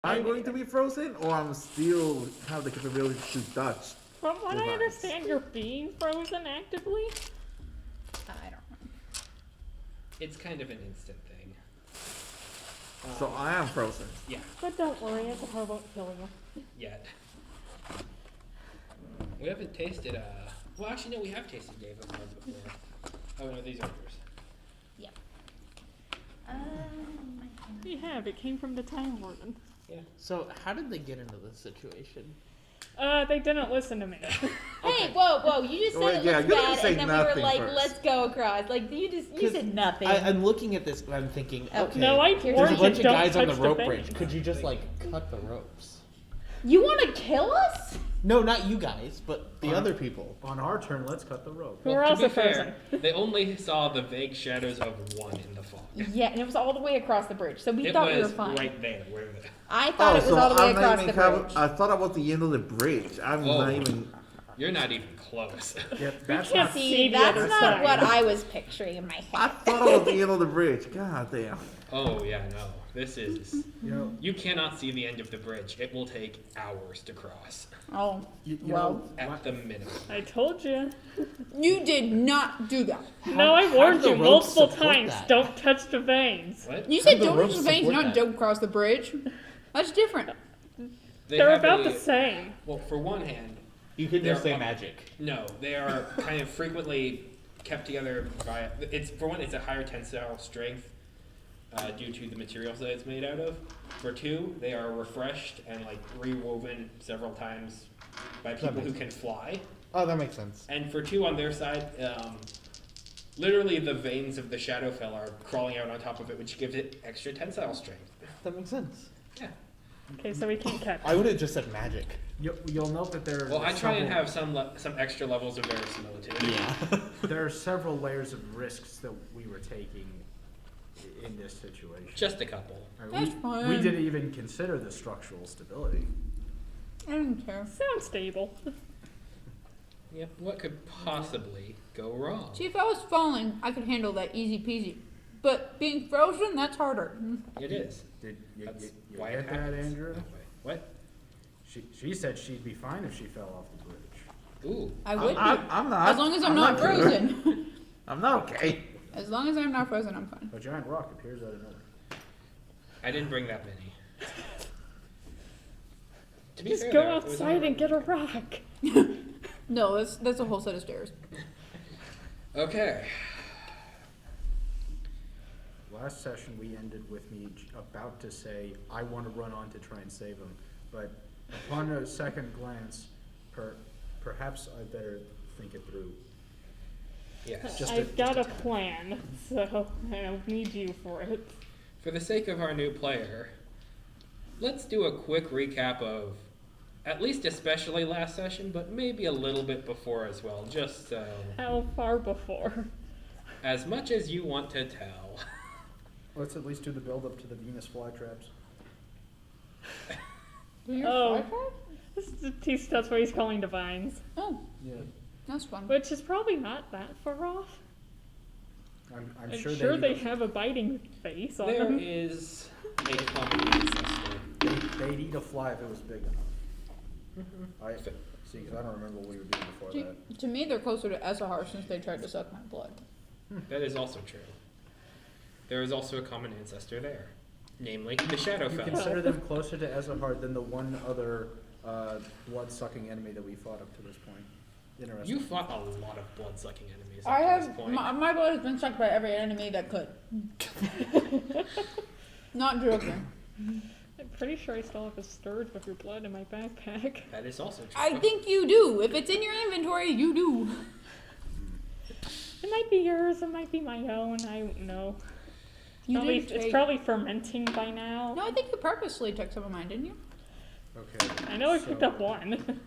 I'm going to be frozen, or I'm still have the capability to touch. From what I Divines. understand, you're being frozen actively. I don't know. It's kind of an instant thing. So I am frozen. Yeah, But don't worry, alcohol won't kill you. yet. We haven't tasted, well, actually, no, we have tasted Dave of Blood before. Oh, no, these are yours. Yep. We have. It came from the Time Warden. Yeah. So how did they get into this situation? They didn't listen to me. Hey, whoa! You just said Wait, it yeah, looks you didn't bad, say and then we were nothing like, first. "Let's go across." Like you said nothing. I'm looking at this and I'm thinking, okay, No, I Here's warned there's a you, bunch of don't guys on the touch rope vein. bridge. Could you just like cut the ropes? You want to kill us? No, not you guys, but the other people. On our turn, let's cut the rope. We're to also be fair, frozen. they only saw the vague shadows of one in the fog. Yeah, and it was all the way across the bridge, so we It thought we were was fine. right there. Where the... I thought it was all the way I'm not across even the bridge. I thought I was the end of the bridge. I'm Oh. not even. You're not even close. Yep, that's can't not. see See, the that's other not side. what I was picturing in my I head. thought I was the end of the bridge. God damn. Oh, yeah, no. This is... You know, You cannot see the end of the bridge. It will take hours to cross. Oh, you well, know, At the minimum. I told you. you did not do that. No, I how warned do the you ropes multiple support times. that? Don't touch the veins. What? You How said do the don't ropes use the veins, support not that? don't cross the bridge. That's different. They They're have about a- the same. Well, for one hand, You could just They're say up- magic. no, they are kind of frequently kept together by. It's for one, it's a higher tensile strength due to the materials that it's made out of. For two, they are refreshed and like rewoven several times by people who makes can fly. Oh, that makes sense. And for two, on their side, literally the veins of the Shadowfell are crawling out on top of it, which gives it extra tensile strength. That makes sense. Yeah. Okay, so we can't catch. I would have just said magic. you'll note that there. Well, are I try and several- have some extra levels of verisimilitude. Yeah. There are several layers of risks that we were taking in this situation. Just a couple. I mean, That's we fine. didn't even consider the structural stability. I don't care. Sounds stable. Yeah. What could possibly go wrong? See, if I was falling, I could handle that easy peasy. But being frozen, that's harder. It is. Did you, That's you why get it that, happens Andrew? that way. What? She said she'd be fine if she fell off the bridge. Ooh. I would be. I'm not. As long as I'm not good. frozen. I'm not okay. As long as I'm not frozen, I'm fine. A giant rock appears out of nowhere. I didn't bring that many. To be Just fair, go though, it was outside and get a rock. No, that's a whole set of stairs. Okay. Last session we ended with me about to say, I want to run on to try and save him. But upon a second glance, perhaps I better think it through. Yes. Just I've a- got a just a tad. plan, so I don't need you for it. For the sake of our new player, let's do a quick recap of at least especially last session, but maybe a little bit before as well, just so How far before? as much as you want to tell. Let's at least do the build up to the Venus flytraps. Oh, that's what he's calling divines, Oh, Yeah. that's fun. which is probably not that far off. I'm I'm sure, sure they they have a biting face on There them. is a common ancestor. they'd eat a fly if it was big enough. I see, because I don't remember what we were doing before that. To me, they're closer to Esahar since they tried to suck my blood. That is also true. There is also a common ancestor there, namely the You Shadowfell. consider them closer to Ezahar than the one other blood-sucking enemy that we fought up to this point. Interesting. You fought a lot of blood-sucking enemies I up to this have point. my blood has been sucked by every enemy that could. Not joking. I'm pretty sure I still have a sturge of your blood in my backpack. That is also true. I think you do. If it's in your inventory, you do. It might be yours, it might be my own, I don't know. You Probably, did it's take- probably fermenting by now. No, I think you purposely took some of mine, didn't you? Okay. I know I picked so- up one.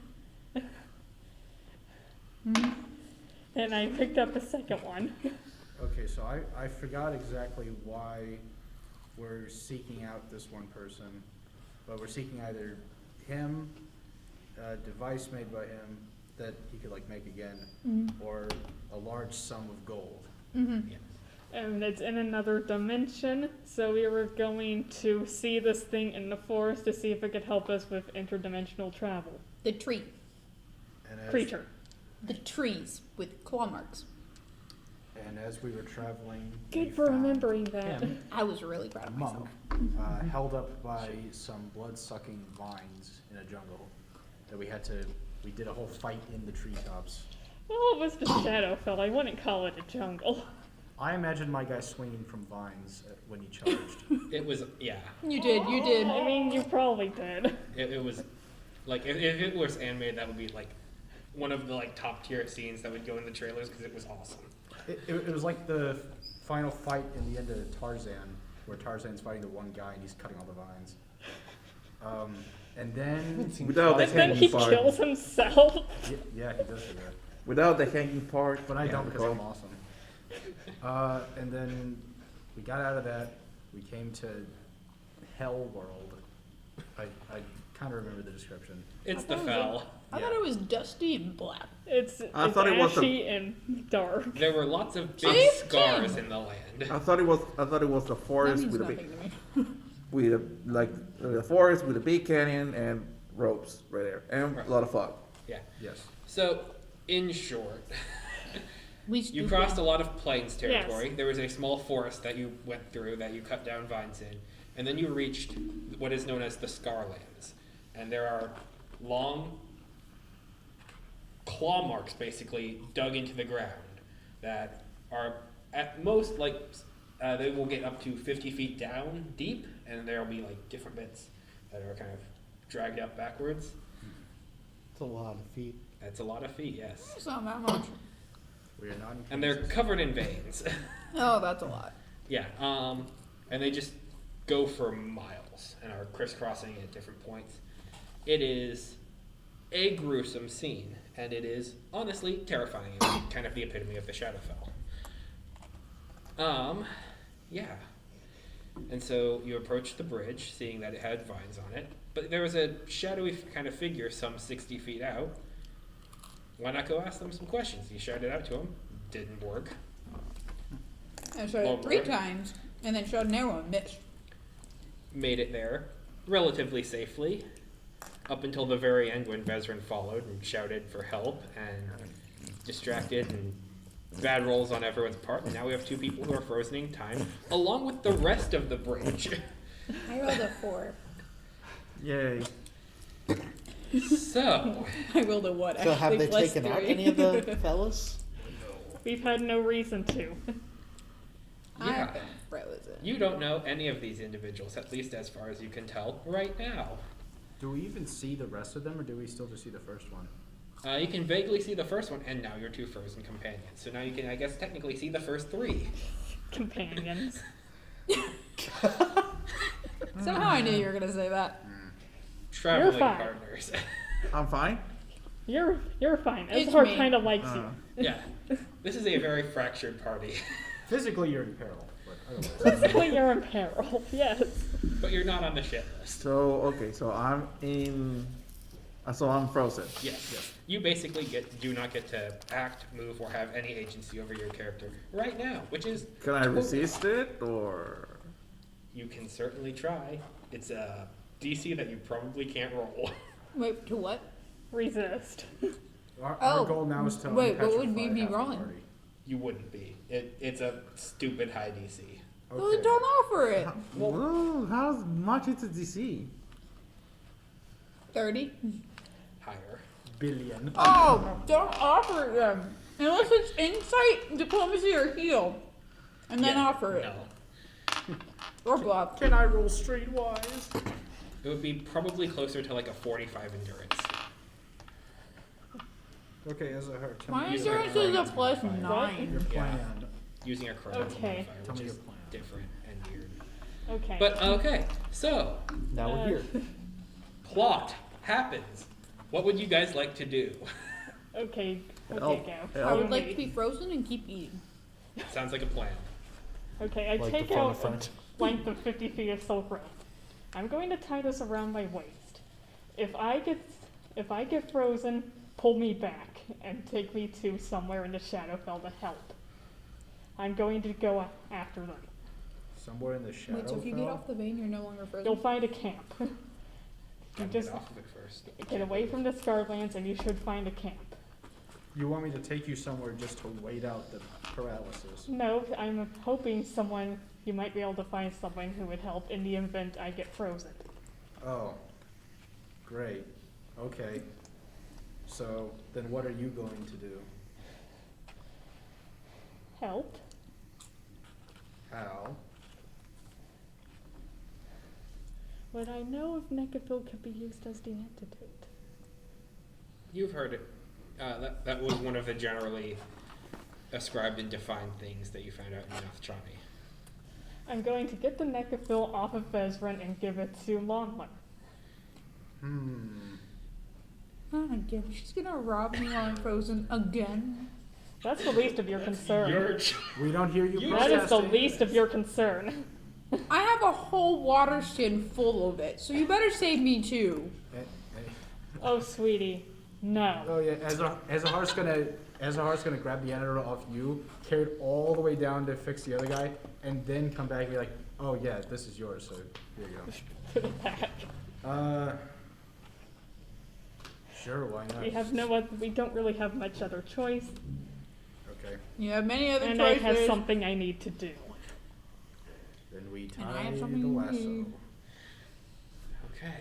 And I picked up the second one. Okay, so I forgot exactly why we're seeking out this one person, but we're seeking either him, a device made by him that he could like make again, or a large sum of gold. Mm-hmm. Yeah. And it's in another dimension, so we were going to see this thing in the forest to see if it could help us with interdimensional travel. The tree. And Creature. The trees with claw marks. And as we were traveling, Good we for found remembering that. him, I was really proud a of myself. monk, held up by some blood-sucking vines in a jungle that we did a whole fight in the treetops. Well, it was the Shadowfell. I wouldn't call it a jungle. I imagine my guy swinging from vines when he charged. It was, yeah. You did. I mean, you probably did. It was, like, if it was animated, that would be, like, one of the, like, top-tier scenes that would go in the trailers, because it was awesome. It was like the final fight in the end of Tarzan, where Tarzan's fighting the one guy and he's cutting all the vines. And then Without the But then he hanging part. kills himself. yeah, he does do that. Without the hanging part. But I yeah, don't because recall. I'm awesome. And then we got out of that. We came to Hell World. I kind of remember the description. It's the I thought fell. I thought it was dusty and black. It's thought it was a- ashy and dark. There were lots of big See? scars in the land. I thought it was the That forest means with a nothing big, to me. the forest with a big canyon and ropes right there and Right. a lot of fog. Yeah. Yes. So, in short, We you stupid. crossed a lot of plains Yes. territory. There was a small forest that you went through that you cut down vines in. And then you reached what is known as the Scarlands. And there are long claw marks basically dug into the ground that are at most like they will get up to 50 feet down deep, and there will be like different bits that are kind of dragged up backwards. It's a lot of feet. That's a lot of feet, yes. It's not that much. We are not in And they're Kansas. covered in veins. Oh, that's a lot. Yeah, and they just go for miles and are crisscrossing at different points. It is a gruesome scene, and it is honestly terrifying. It's kind of the epitome of the Shadowfell. Yeah. And so you approach the bridge, seeing that it had vines on it, but there was a shadowy kind of figure some 60 feet out. Why not go ask them some questions? You shouted out to them, didn't work. I shot Well, it 3 right. times and then shot an arrow and missed. Made it there relatively safely up until the very end when Vezran followed and shouted for help and distracted and bad rolls on everyone's part. And now we have 2 people who are frozen in time along with the rest of the bridge. I rolled a 4. Yay. So, I rolled a what? So have they Actually, taken out +3. any of the fellas? We've had no reason to. yeah, I've been frozen. you don't know any of these individuals, at least as far as you can tell right now. Do we even see the rest of them, or do we still just see the first one? You can vaguely see the first one, and now your 2 frozen companions. So now you can, I guess, technically see the first 3. Companions. Somehow I knew you were gonna say that. Traveling fine. partners. I'm fine. You're fine. It's Ezhar me. kind of likes Uh, Yeah, this is a very fractured party. Physically, you're in peril, but otherwise. Physically, you're in peril. Yes. But you're not on the shit list. so okay, so I'm in. So I'm frozen. Yes. You basically do not get to act, move, or have any agency over your character right now, which is Can I resist it or? you can certainly try. It's a DC that you probably can't roll. Wait, to what? Resist. Our Oh, goal now is to wait, what would unpetrify we be half the rolling? party. You wouldn't be. It's a stupid high DC. Well, then don't offer it. Well, how much is the DC? 30. Higher. Billion. Oh, don't offer it then. Unless it's insight, diplomacy, or heal. And then Yeah, offer it. No. Or bluff. Can I roll streetwise? It would be probably closer to like a 45 endurance. Okay, as a hurt. My endurance is a +9. Your plan. Using a chrono Okay. modifier, Tell which me is your plan. different and weird. Okay. But okay, so Now we're here. plot happens. What would you guys like to do? Okay. Help. Okay, go. I would Follow like me. to be frozen and keep eating. Sounds like a plan. Okay, I Like take the front out of front. a length of 50 feet of silk rope. I'm going to tie this around my waist. If I get frozen, pull me back and take me to somewhere in the Shadowfell to help. I'm going to go after them. Somewhere in the shadow. Wait, so if you get off the vein, you're no longer frozen? You'll find a camp. You Gotta just get off of it first. get away from the Scarlands and you should find a camp. You want me to take you somewhere just to wait out the paralysis? No, I'm hoping you might be able to find someone who would help in the event I get frozen. Oh, great. Okay. So then, what are you going to do? Help? How? Would I know if Necrophil could be used as the antidote? You've heard it. That was one of the generally ascribed and defined things that you found out in Nathchani. I'm going to get the Necrophil off of Vezran and give it to Lonler. Again, she's gonna rob me while I'm frozen again. That's the least of your concern. We don't hear you That is the protesting. least of your concern. I have a whole water skin full of it, so you better save me too. Oh, sweetie, no. Oh yeah, Azahar's gonna grab the antidote off you, carry it all the way down to fix the other guy, and then come back and be like, "Oh yeah, this is yours." So here you Put it back. go. Sure, why not? We don't really have much other choice, Okay, You have many other and I choices. have something I need to do. then we And I tie have the something to lasso. do. Okay.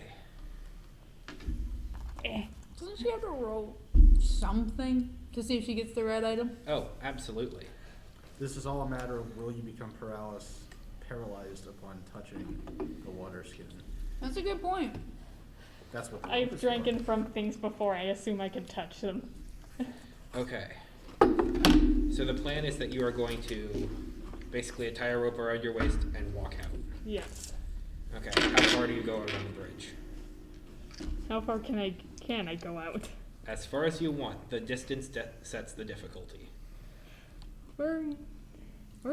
Doesn't she have to roll something to see if she gets the red item? Oh, absolutely. This is all a matter of will you become paralyzed upon touching the water skin. That's a good point. That's what the I've rope is drank from things before. I assume I can touch them. Okay. So the plan is that you are going to basically tie a rope around your waist and walk out. Yes. Okay. How far do you go around the bridge? How far can I go out? As far as you want. The distance sets the difficulty. We're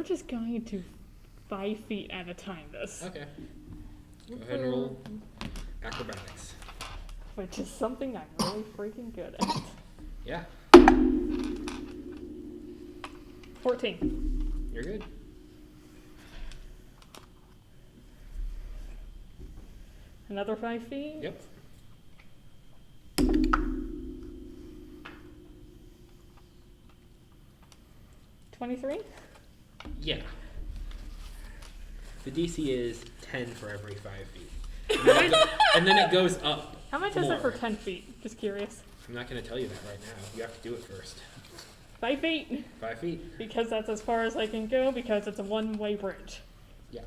just going to 5 feet at a time. This, Okay. Go ahead and roll acrobatics. which is something I'm really freaking good at. Yeah. 14. You're good. Another 5 feet. Yep. 23. Yeah. The DC is 10 for every 5 feet. And then it goes up. How much is it for more. 10 feet? Just curious. I'm not going to tell you that right now. You have to do it first. 5 feet. 5 feet. Because that's as far as I can go because it's a one-way bridge. Yeah.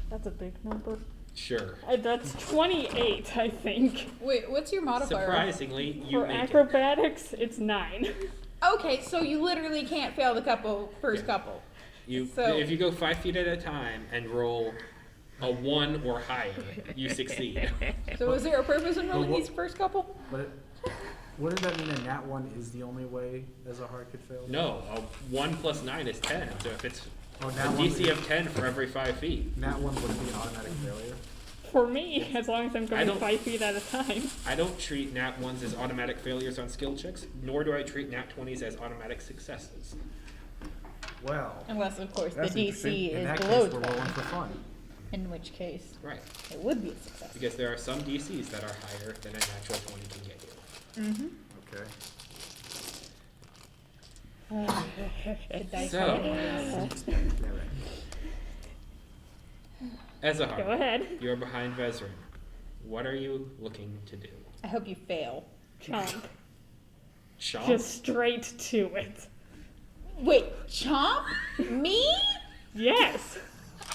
That's a big number. Sure. That's 28, I think. Wait, what's your modifier? Surprisingly, you For make it. acrobatics, it's 9. Okay, so you literally can't fail the first couple. So- If you go 5 feet at a time and roll a 1 or higher, you succeed. So is there a purpose in rolling what- these first couple? But wouldn't that mean a nat 1 is the only way Azahar could fail? No, a 1 plus 9 is 10. So if it's Oh, a nat 1 DC of 10 for every 5 feet. Nat 1 would be an automatic failure. For me, as long as I'm I going don't- 5 feet at a time. I don't treat nat 1s as automatic failures on skill checks, nor do I treat nat 20s as automatic successes. Well, Unless, of course, the That's DC in is that below case, we're 12, rolling for fun. in which case Right. it would be a success. Because there are some DCs that are higher than a natural 20 can get you. Mm-hmm. Okay. So, Yeah, right. Ezahar, Go ahead. you're behind Vezran. What are you looking to do? I hope you fail. Chomp. Chomp? Just straight to it. Wait, Chomp? Me? Yes.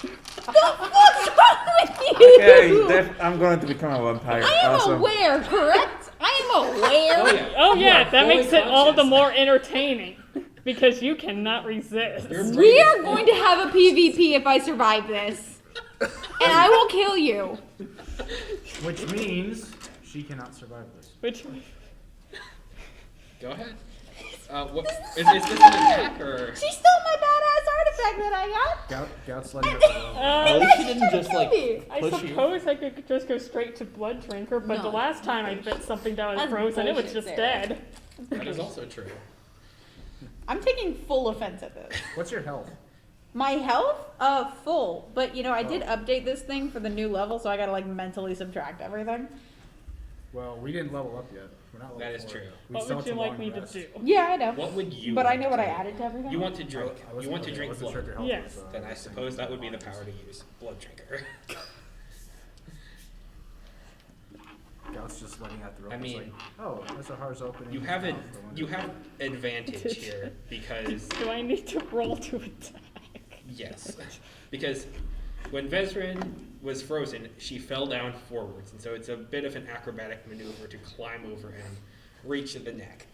What's wrong with you? Okay, I'm going to become a vampire. I am Awesome. aware, correct? I am aware. Oh yeah. Oh You yeah, are that fully makes it all the conscious. more entertaining. Because you cannot resist. Your brain We is are full. going to have a PvP if I survive this. And I will kill you. Which means she cannot survive this. Which Go ahead. What, is this an attack or? She stole my badass back that I got. Gout's letting out the rope. At least she didn't just like I push you. suppose I could just go straight to Blood Drinker, but the No. last time I bit something that was That's frozen, it was bullshit, just Sarah. dead. That is also true. I'm taking full offense at this. What's your health? My health? Full. But you know, I did update this thing for the new level, so I gotta like mentally subtract everything. Well, we didn't level up yet. We're not level That is 4. true. We What still would have you to like long me to rest. do? Yeah, I know. What would you But I like know what to I do? added to everything. You want to drink. I wasn't You want to looking, I drink wasn't sure blood. if your health Yes. was, Then I suppose that would be the power to use. Blood Drinker. Gout's just letting out the rope. I It's mean- like, oh, that's a Har's opening. You his have mouth. I wonder- you have advantage here because Do I need to roll to attack? yes, because when Vezrin was frozen, she fell down forwards, and so it's a bit of an acrobatic maneuver to climb over and reach the neck.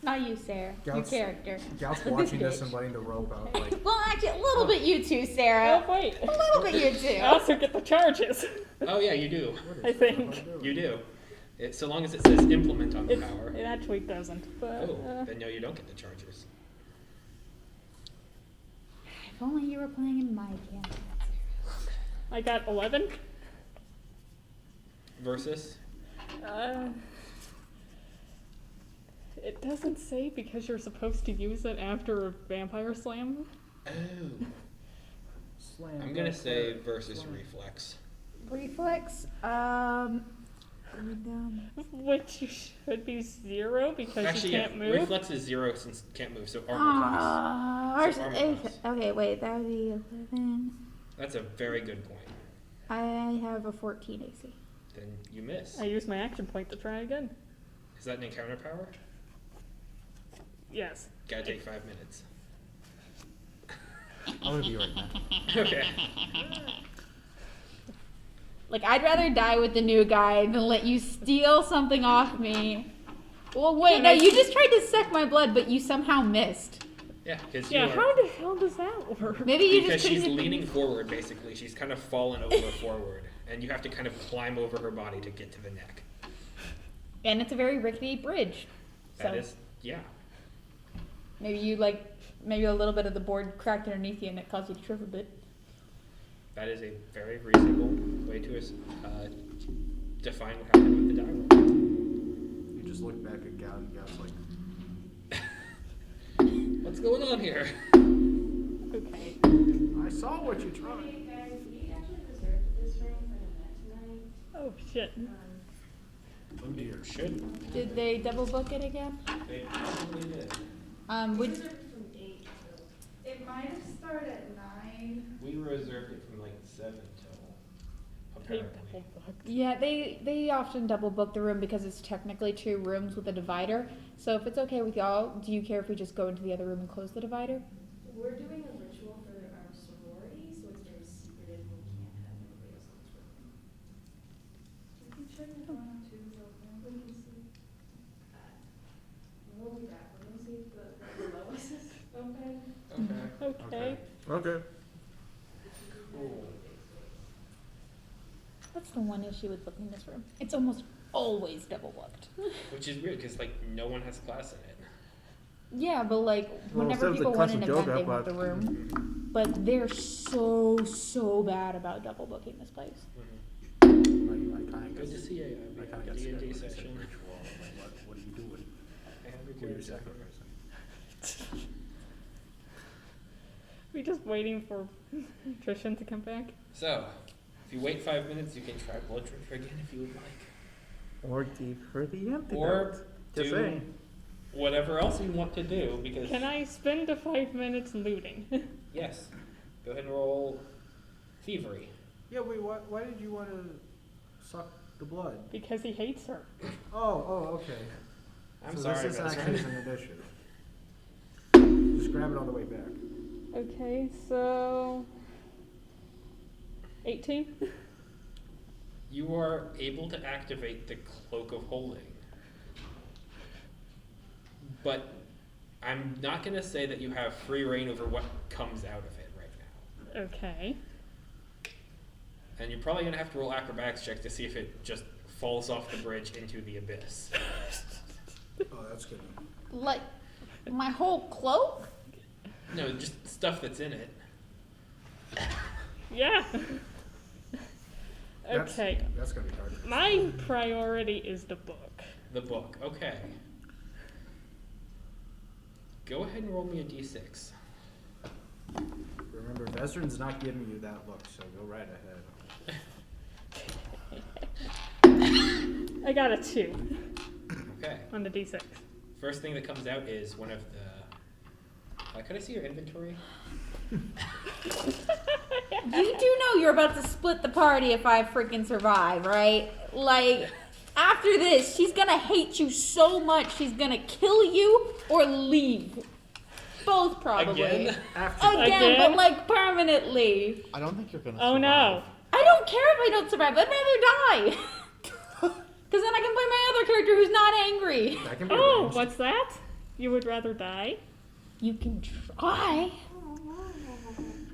Not you, Sarah. Your Gout's- character. Gout's This watching this bitch. and letting the rope out. Like, Well, actually, a little bit you too, Sarah. Oh wait, A little bit you too. I also get the charges. Oh yeah, you do. what is I this think. rope doing? You do. So long as it says implement on the It, power. it actually doesn't, but Oh, then no, you don't get the chargers. If only you were playing in my camp. I got 11. Versus. It doesn't say because you're supposed to use it after a vampire slam. Oh. Slam. I'm gonna say Slam. versus reflex. Reflex. Down. Which should be 0 because Actually, you can't yeah, move. reflex is 0 since can't move, so armor class. Ours, So armor class. okay, wait, that would be 11. That's a very good point. I have a 14 AC. Then you miss. I use my action point to try again. Is that an encounter power? Yes. Gotta take 5 minutes. I'm gonna be right now. Okay. Like, I'd rather die with the new guy than let you steal something off me. Well, wait, Can no, I- you just tried to suck my blood, but you somehow missed. Yeah, because Yeah, you are. how the hell does that work? Maybe you Because just couldn't she's get the- leaning forward, basically. She's kind of fallen over forward, and you have to kind of climb over her body to get to the neck. And it's a very rickety bridge. That So is, yeah. maybe maybe a little bit of the board cracked underneath you and it caused you to trip a bit. That is a very reasonable way to define what happened with the die roll. You just look back at Gout and Gout's like, What's going on here? Okay. I saw what you tried. Hey guys, we actually reserved this room for an event tonight. Oh shit. Oh dear. Should. Did they double book it again? They probably did. We Would reserved it from 8 till. It might have started at 9. We reserved it from like 7 till, They apparently. double booked. yeah, they often double book the room because it's technically 2 rooms with a divider. So if it's okay with y'all, do you care if we just go into the other room and close the divider? We're doing a ritual for our sorority, so it's very secretive and we can't have anybody else in this room. We can check if 102 is open. We can see. We'll be back. We're gonna see if the below us is open. Okay. Okay. Okay. Cool. That's the one issue with booking this room. It's almost always double booked. Which is weird, because like no one has class in it. Yeah, but like Well, whenever instead of the people want an classic event, they yoga, want the but- room. But they're so bad about double booking this place. I kind of Good to see you. I kind of got D&D scared when you said session. ritual. I'm like, what are you doing? I have your Who are you character. sacrificing? We just waiting for Trishan to come back. So, if you wait 5 minutes, you can try Blood Drinker again if you would like. Or give her the antidote. Or Just do saying. whatever else you want to do, because Can I spend the 5 minutes looting? yes, go ahead and roll thievery. Yeah, wait, why did you want to suck the blood? Because he hates her. Oh, okay. I'm so sorry, this is Vezrin. actually an initiative. Just grab it on the way back. Okay, so 18. You are able to activate the Cloak of Holding. But I'm not going to say that you have free reign over what comes out of it right now. Okay. And you're probably going to have to roll acrobatics check to see if it just falls off the bridge into the abyss. Oh, that's good. Like My whole cloak? No, just stuff that's in it. Yeah. That's- Okay. That's gonna be hard. My priority is the book. The book. Okay. Go ahead and roll me a d6. Remember, Vezrin's not giving you that look, so go right ahead. I got a 2 Okay. on the d6. First thing that comes out is one of the. Could I see your inventory? You do know you're about to split the party if I freaking survive, right? Like, after this, she's gonna hate you so much she's gonna kill you or leave. Both probably. Again? Again, but like permanently. I don't think you're gonna. Oh no. I don't care if I don't survive. I'd rather die. Because then I can play my other character who's not angry. That can be Oh, arranged. what's that? You would rather die? You can try.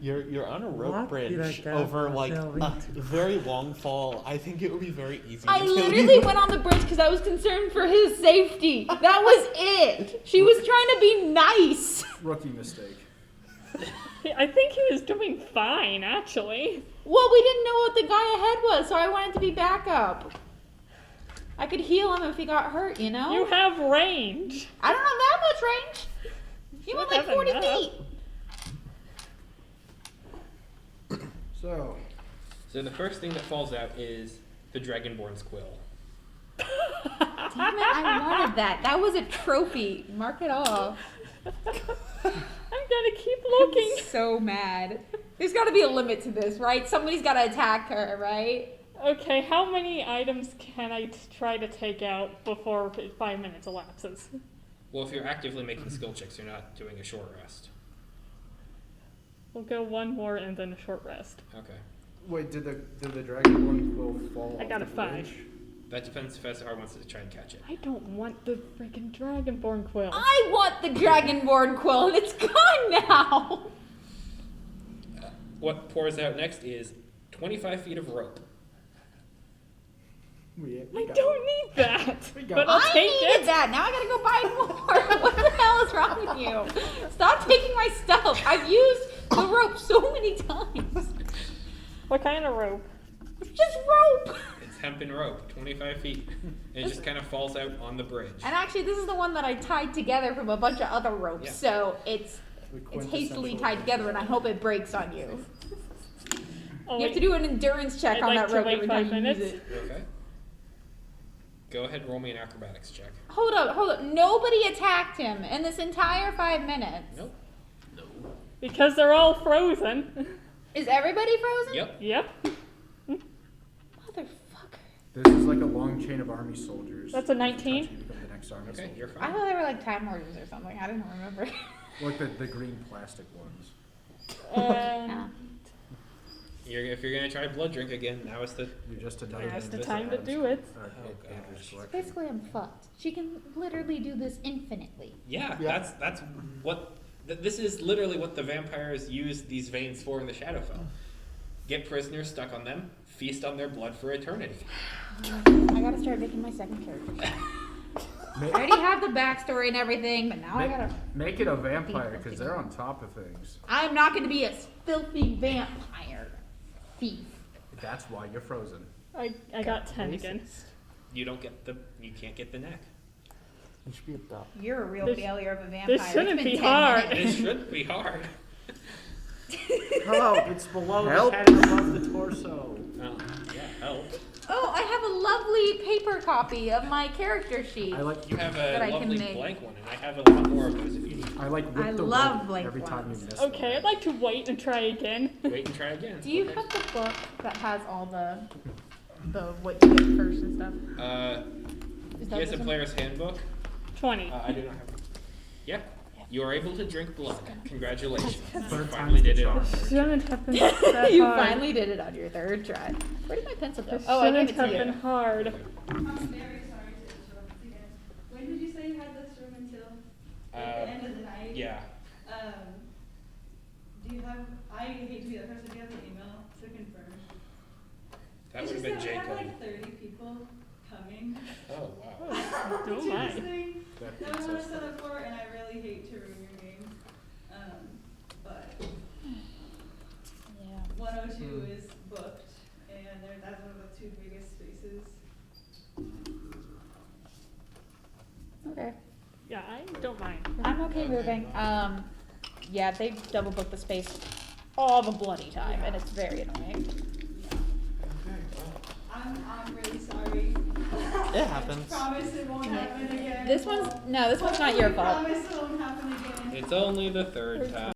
You're on a rope What did I bridge get over like myself a into? very long fall. I think it would be very easy. I to kill literally you. went on the bridge because I was concerned for his safety. That was it. She was trying to be nice. Rookie mistake. I think he was doing fine, actually. Well, we didn't know what the guy ahead was, so I wanted to be backup. I could heal him if he got hurt, you know? You have range. I don't have that much range. You went like have 40 enough. feet. So, So the first thing that falls out is the Dragonborn's Quill. Damn it, I wanted that. That was a trophy. Mark it off. I'm gonna keep looking. So mad. There's got to be a limit to this, right? Somebody's got to attack her, right? Okay, how many items can I try to take out before 5 minutes elapses? Well, if you're actively making skill checks, you're not doing a short rest. We'll go one more and then a short rest. Okay. wait, did the Dragonborn Quill fall I off got the a 5. bridge? That depends if SR wants to try and catch it. I don't want the freaking Dragonborn Quill. I want the Dragonborn Quill, and it's gone now. What pours out next is 25 feet of rope. We I got don't need that, We got but I'll I take needed it. that. Now I gotta go buy more. What the hell is wrong with you? Stop taking my stuff. I've used the rope so many times. What kind of rope? It's just rope. It's hempen rope, 25 feet. And it just kind of falls out on the bridge. And actually, this is the one that I tied together from a bunch of other ropes. Yeah. So it's the hastily quintessential- tied together, and I hope it breaks on you. Oh, You have to do an endurance check I'd on like that to rope wait every 5 time you use minutes. it. Okay. Go ahead and roll me an acrobatics check. Hold up. Nobody attacked him in this entire 5 minutes. Nope. Because they're all frozen. Is everybody frozen? Yep. Yep. Motherfucker. This is like a long chain of army soldiers. That's a If you touch 19. it, you become the next army Okay, soldier. you're I fine. thought they were like Time Lords or something. I didn't remember. Like the green plastic ones. Yeah. If you're going to try blood drink again, now is the... You're just another. Now's the Visit time to Adam's do it. co- Oh, Andrew's gosh. collection. Basically, I'm fucked. She can literally do this infinitely. Yeah, Yeah. that's what... This is literally what the vampires use these veins for in the Shadowfell. Get prisoners stuck on them, feast on their blood for eternity. I gotta start making my second character. I Ma- already have the backstory and everything, but now I ma- gotta. Make it a vampire because they're on top of things. I'm not gonna be a filthy vampire thief. That's why you're frozen. I got 10 again. You can't get the neck. You should be a dog. You're a real This- failure of a vampire. this shouldn't It's been be 10 hard. minutes. It should be hard. Help! It's below Help. the head and above the torso. Oh, yeah, help. Oh, I have a lovely paper copy of my character sheet. I like You have That I a can lovely make. blank one, and I have a lot more of those if you need. I like I whip the love rope blank every time you ones. miss. Okay, it. I'd like to wait and try again. Wait and try again. Do you Okay. have the book that has all the what you get first and stuff? Is He has this a one? player's handbook. 20. I do not have. Yeah, you are able to drink blood. Congratulations. You Third finally time's the did it. charm. Shouldn't have been that You hard. finally did it on your third try. Where did my pencil go? This Oh, I shouldn't gave it have to been you. hard. I'm very sorry to interrupt again. When did you say you had this room until? Like the end of the night? Yeah. Do you have, I hate to be that person, do you have the email to confirm? That It's would have just been that we have Jacob. like 30 people coming. Oh, wow. Oh to my. this thing That that we beats want to us. set up for, and I really hate to ruin your game. But Yeah. 102 is booked, and that's one of the 2 biggest spaces. Okay. Yeah, I don't mind. I'm okay moving. Yeah, they double book the space all the bloody time, and it's very annoying. I'm really sorry. It happens. Promise it won't happen again. This one's not your fault. Promise it won't happen again. It's only the third time.